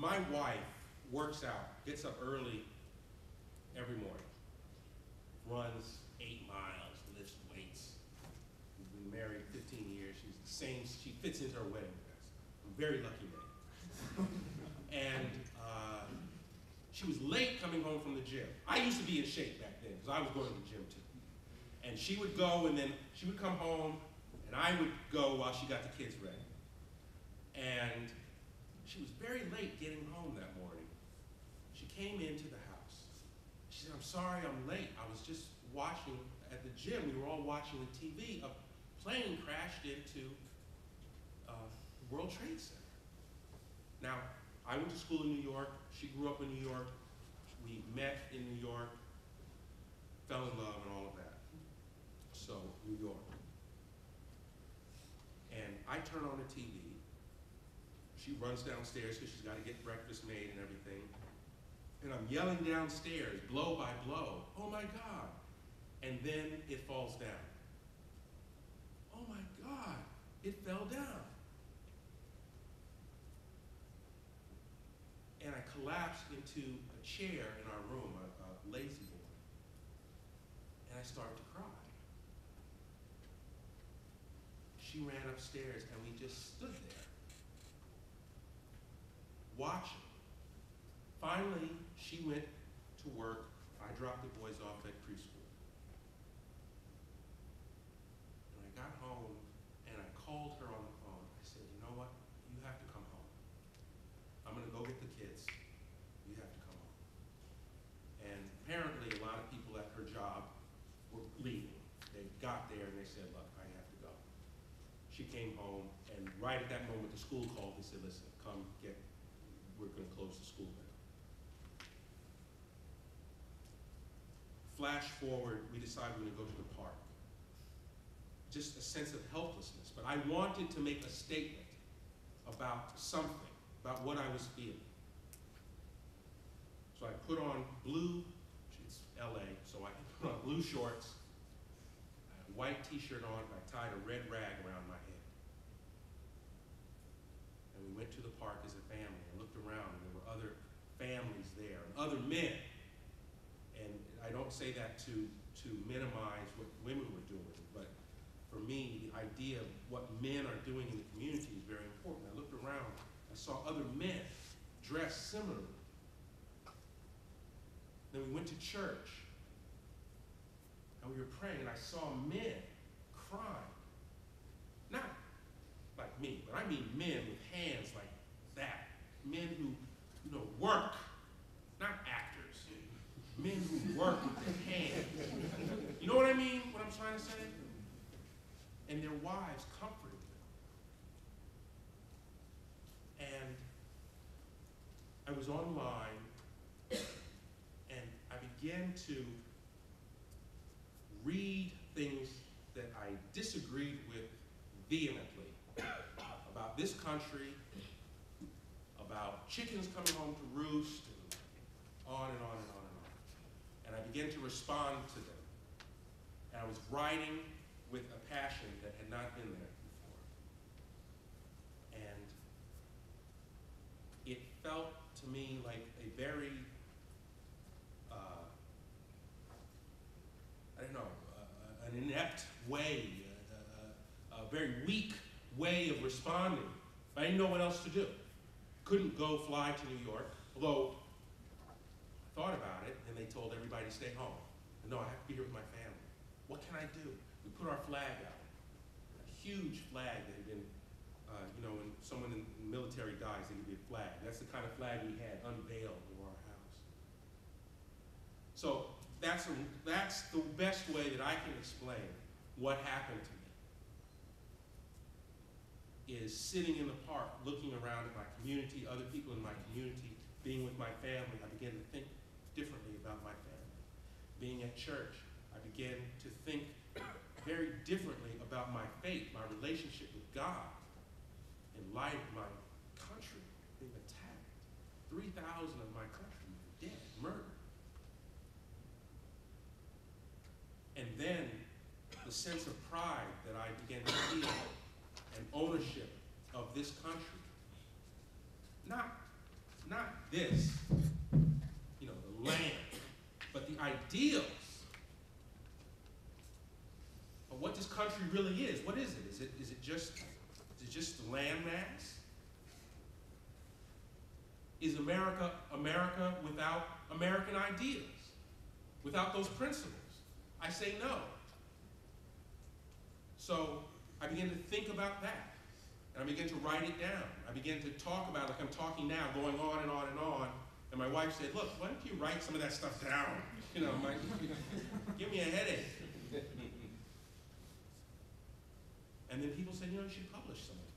My wife works out, gets up early every morning, runs 8 miles, lifts weights. We've been married 15 years. She's the same, she fits into her wedding dress. I'm a very lucky man. And she was late coming home from the gym. I used to be in shape back then because I was going to the gym too. And she would go and then she would come home and I would go while she got the kids ready. And she was very late getting home that morning. She came into the house. She said, "I'm sorry I'm late. I was just watching at the gym. We were all watching the TV. A plane crashed into the World Trade Center." Now, I went to school in New York. She grew up in New York. We met in New York, fell in love and all of that. So, New York. And I turn on the TV. She runs downstairs because she's got to get breakfast made and everything. And I'm yelling downstairs, blow by blow, "Oh my God." And then it falls down. Oh my God, it fell down. And I collapsed into a chair in our room, a lazy boy. And I started to cry. She ran upstairs and we just stood there, watching. Finally, she went to work. I dropped the boys off at preschool. And I got home and I called her on the phone. I said, "You know what? You have to come home. I'm going to go get the kids. You have to come home." And apparently a lot of people at her job were leaving. They got there and they said, "Look, I have to go." She came home and right at that moment the school called and said, "Listen, come get, we're going to close the school down." Flash forward, we decided we were going to go to the park. Just a sense of helplessness. But I wanted to make a statement about something, about what I was feeling. So I put on blue, it's LA, so I put on blue shorts, I had a white t-shirt on, and I tied a red rag around my head. And we went to the park as a family. I looked around and there were other families there, and other men. And I don't say that to minimize what women were doing, but for me, the idea of what men are doing in the community is very important. I looked around, I saw other men dressed similarly. Then we went to church, and we were praying, and I saw men crying. Not like me, but I mean men with hands like that. Men who, work, not actors. Men who work with their hands. You know what I mean, what I'm trying to say? And their wives comforted them. And I was online, and I began to read things that I disagreed with vehemently about this country, about chickens coming home to roost, and on and on and on and on. And I began to respond to them. And I was writing with a passion that had not been there before. And it felt to me like a very, an inept way, a very weak way of responding. I didn't know what else to do. Couldn't go fly to New York, although I thought about it, and they told everybody to stay home. And no, I have to be here with my family. What can I do? We put our flag out, a huge flag that had been, when someone in the military dies, they give you a flag. That's the kind of flag we had unveiled over our house. So that's the best way that I can explain what happened to me. Is sitting in the park, looking around at my community, other people in my community, being with my family, I began to think differently about my family. Being at church, I began to think very differently about my faith, my relationship with God, in light of my country being attacked. 3,000 of my countrymen dead, murdered. And then the sense of pride that I began to feel and ownership of this country. Not not this, you know, the land, but the ideals of what this country really is. What is it? Is it just the landmass? Is America without American ideals? Without those principles? I say no. So I began to think about that. And I began to write it down. I began to talk about it like I'm talking now, going on and on and on. And my wife said, look, why don't you write some of that stuff down? You know, give me a headache. And then people said, you know, you should publish some of